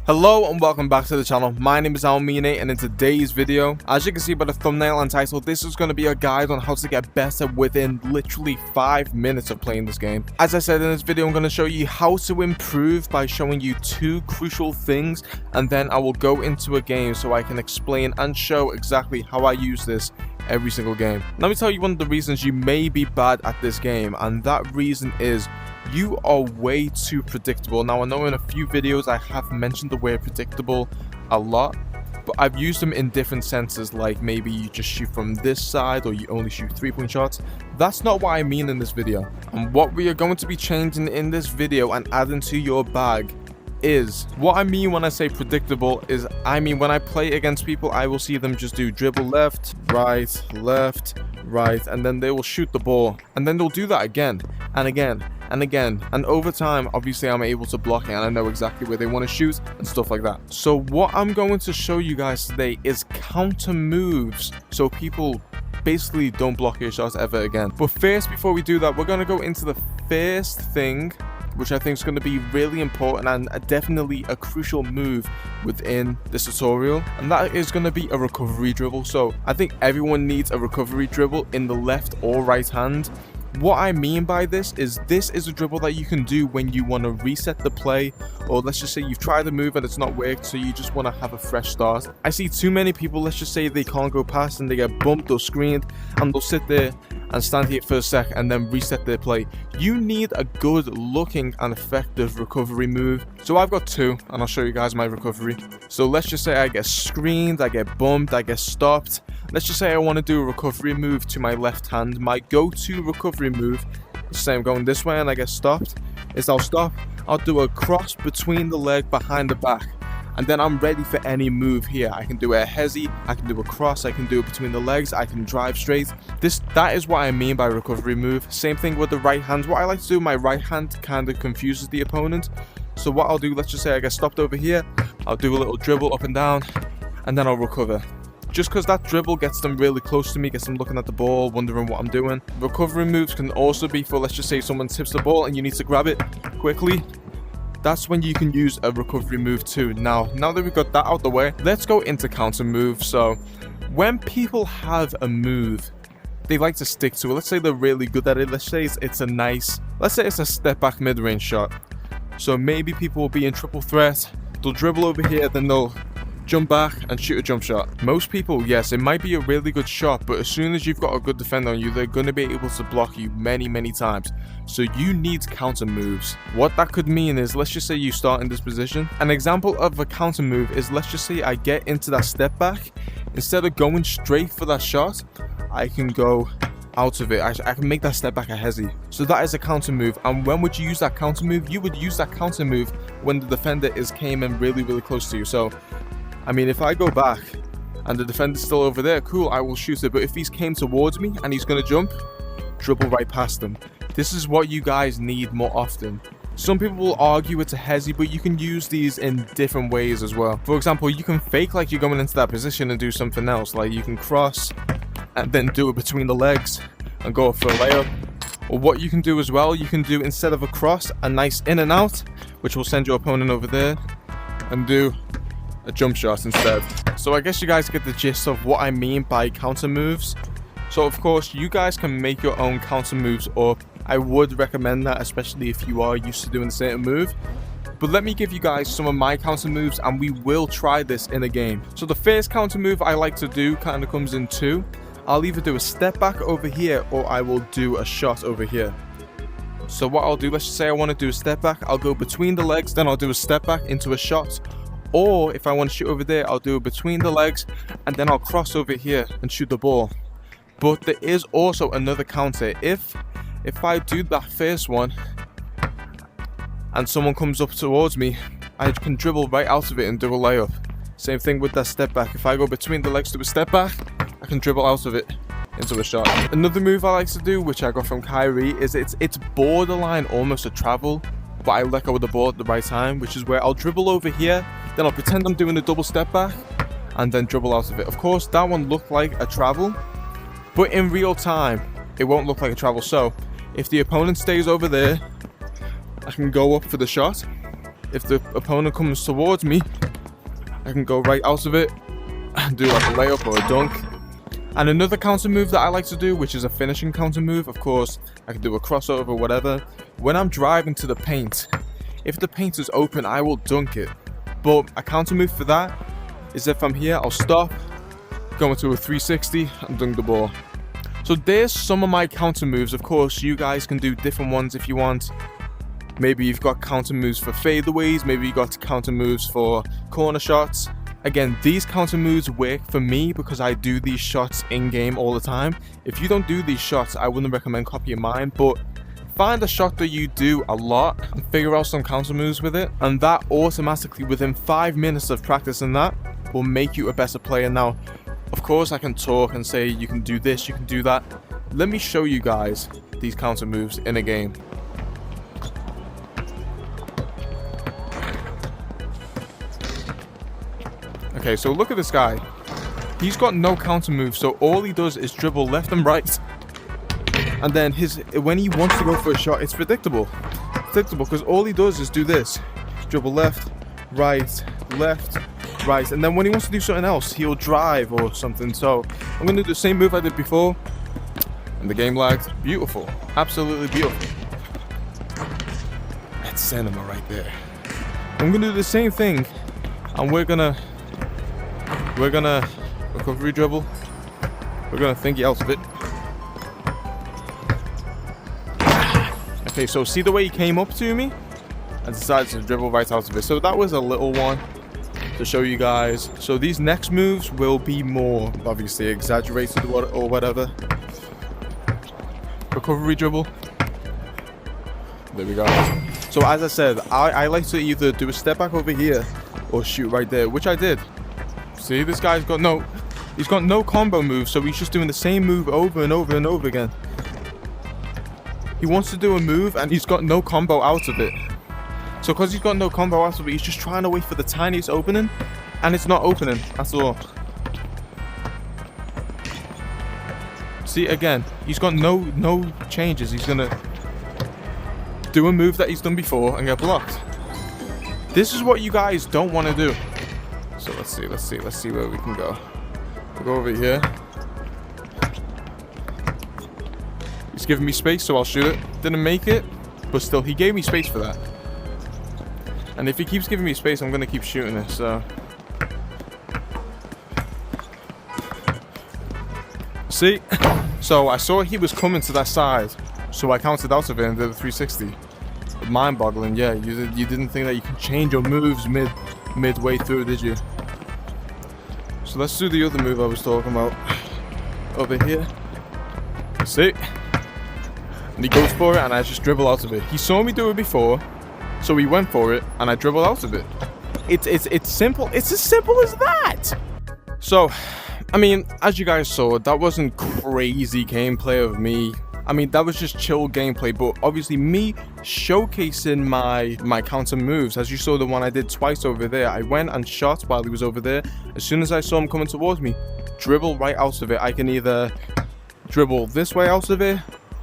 Hello and welcome back to the channel. My name is Almine, and in today's video, as you can see by the thumbnail and title, this is going to be a guide on how to get better within literally 5 minutes of playing this game. As I said in this video, I'm going to show you how to improve by showing you 2 crucial things, and then I will go into a game so I can explain and show exactly how I use this every single game. Let me tell you one of the reasons you may be bad at this game, and that reason is you are way too predictable. Now, I know in a few videos I have mentioned the word predictable a lot, but I've used them in different senses, like maybe you just shoot from this side or you only shoot 3-point shots. That's not what I mean in this video. And what we are going to be changing in this video and adding to your bag is, what I mean when I say predictable is, I mean when I play against people, I will see them just do dribble left, right, and then they will shoot the ball, and then they'll do that again and again and again, and over time obviously I'm able to block it and I know exactly where they want to shoot and stuff like that. So what I'm going to show you guys today is counter moves so people basically don't block your shots ever again. But first, before we do that, we're going to go into the first thing, which I think is going to be really important and definitely a crucial move within this tutorial, and that is going to be a recovery dribble. So I think everyone needs a recovery dribble in the left or right hand. What I mean by this is a dribble that you can do when you want to reset the play, or let's just say you've tried a move and it's not worked, so you just want to have a fresh start. I see too many people, let's just say they can't go past and they get bumped or screened, and they'll sit there and stand here for a sec and then reset their play. You need a good looking and effective recovery move. So I've got 2, and I'll show you guys my recovery. So let's just say I get screened, I get bumped, I get stopped. Let's just say I want to do a recovery move to my left hand. My go-to recovery move, let's say I'm going this way and I get stopped, is I'll stop, I'll do a cross between the leg behind the back, and then I'm ready for any move here. I can do a hezzy, I can do a cross, I can do it between the legs, I can drive straight. That is what I mean by recovery move. Same thing with the right hand. What I like to do with my right hand kind of confuses the opponent. So what I'll do, let's just say I get stopped over here, I'll do a little dribble up and down, and then I'll recover. Just because that dribble gets them really close to me, gets them looking at the ball, wondering what I'm doing. Recovery moves can also be for, let's just say someone tips the ball and you need to grab it quickly. That's when you can use a recovery move too. Now that we've got that out the way, let's go into counter moves. So when people have a move, they like to stick to it. Let's say they're really good at it. Let's say it's a step back mid-range shot. So maybe people will be in triple threat. They'll dribble over here, then they'll jump back and shoot a jump shot. Most people, yes, it might be a really good shot, but as soon as you've got a good defender on you, they're going to be able to block you many times. So you need counter moves. What that could mean is, let's just say you start in this position. An example of a counter move is, let's just say I get into that step back. Instead of going straight for that shot, I can go out of it. I can make that step back a hezzy. So that is a counter move. And when would you use that counter move? You would use that counter move when the defender came in really close to you. So I mean, if I go back and the defender's still over there, cool, I will shoot it. But if he's came towards me and he's going to jump, dribble right past him. This is what you guys need more often. Some people will argue it's a hezzy, but you can use these in different ways as well. For example, you can fake like you're going into that position and do something else. Like you can cross and then do it between the legs and go for a layup. Or what you can do as well, you can do, instead of a cross, a nice in and out, which will send your opponent over there, and do a jump shot instead. So I guess you guys get the gist of what I mean by counter moves. So of course you guys can make your own counter moves up. I would recommend that, especially if you are used to doing a certain move. But let me give you guys some of my counter moves, and we will try this in a game. So the first counter move I like to do kind of comes in 2. I'll either do a step back over here, or I will do a shot over here. So what I'll do, let's just say I want to do a step back, I'll go between the legs, then I'll do a step back into a shot. Or if I want to shoot over there, I'll do it between the legs, and then I'll cross over here and shoot the ball. But there is also another counter. If I do that first one and someone comes up towards me, I can dribble right out of it and do a layup. Same thing with that step back. If I go between the legs to a step back, I can dribble out of it into a shot. Another move I like to do, which I got from Kyrie, is it's borderline almost a travel, but I let go of the ball at the right time, which is where I'll dribble over here, then I'll pretend I'm doing a double step back, and then dribble out of it. Of course, that one looked like a travel, but in real time, it won't look like a travel. So if the opponent stays over there, I can go up for the shot, if the opponent comes towards me, I can go right out of it and do like a layup or a dunk. And another counter move that I like to do, which is a finishing counter move, of course, I can do a crossover or whatever. When I'm driving to the paint, if the paint is open, I will dunk it. But a counter move for that is if I'm here, I'll stop, go into a 360 and dunk the ball. So there's some of my counter moves. Of course, you guys can do different ones if you want. Maybe you've got counter moves for fadeaways, maybe you've got counter moves for corner shots. Again, these counter moves work for me because I do these shots in-game all the time. If you don't do these shots, I wouldn't recommend copying mine, but find a shot that you do a lot and figure out some counter moves with it, and that automatically, within 5 minutes of practicing that, will make you a better player. Now, of course, I can talk and say you can do this, you can do that. Let me show you guys these counter moves in a game. Okay, so look at this guy. He's got no counter move, so all he does is dribble left and right. And then when he wants to go for a shot, it's predictable. Predictable, because all he does is do this. Dribble left, right, and then when he wants to do something else, he'll drive or something. So I'm going to do the same move I did before, and the game lagged. Beautiful. Absolutely beautiful. That's cinema right there. I'm going to do the same thing, and we're gonna recovery dribble. We're gonna thingy out of it. Okay, so see the way he came up to me and decided to dribble right out of it. So that was a little one to show you guys. So these next moves will be more obviously exaggerated or whatever. Recovery dribble. There we go. So as I said, I like to either do a step back over here or shoot right there, which I did. See, this guy's got he's got no combo move, so he's just doing the same move over and over and over again. He wants to do a move and he's got no combo out of it. So because he's got no combo out of it, he's just trying to wait for the tiniest opening, and it's not opening at all. See, again, he's got no changes. He's gonna do a move that he's done before and get blocked. This is what you guys don't want to do. So let's see where we can go. We'll go over here. He's giving me space, so I'll shoot it. Didn't make it, but still, he gave me space for that. And if he keeps giving me space, I'm gonna keep shooting it, so. See? So I saw he was coming to that side, so I counted out of it and did a 360. Mind-boggling, yeah. You didn't think that you can change your moves midway through, did you? So let's do the other move I was talking about. Over here. See? And he goes for it and I just dribble out of it. He saw me do it before, so he went for it and I dribbled out of it. It's simple. It's as simple as that. So, I mean, as you guys saw, that wasn't crazy gameplay of me. I mean, that was just chill gameplay, but obviously me showcasing my counter moves. As you saw the one I did twice over there, I went and shot while he was over there. As soon as I saw him coming towards me, dribble right out of it. I can either dribble this way out of it,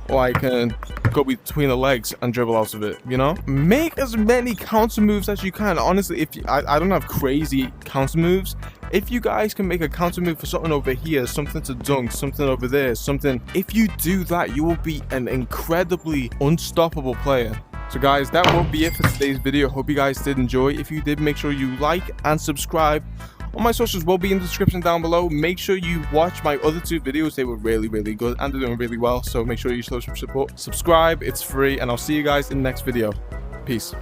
or I can go between the legs and dribble out of it, you know? Make as many counter moves as you can. Honestly, I don't have crazy counter moves. If you guys can make a counter move for something over here, something to dunk, something over there, something, if you do that, you will be an incredibly unstoppable player. So guys, that will be it for today's video. Hope you guys did enjoy. If you did, make sure you like and subscribe. All my socials will be in the description down below. Make sure you watch my other 2 videos. They were really good and they're doing really well. So make sure you show some support. Subscribe, it's free, and I'll see you guys in the next video. Peace.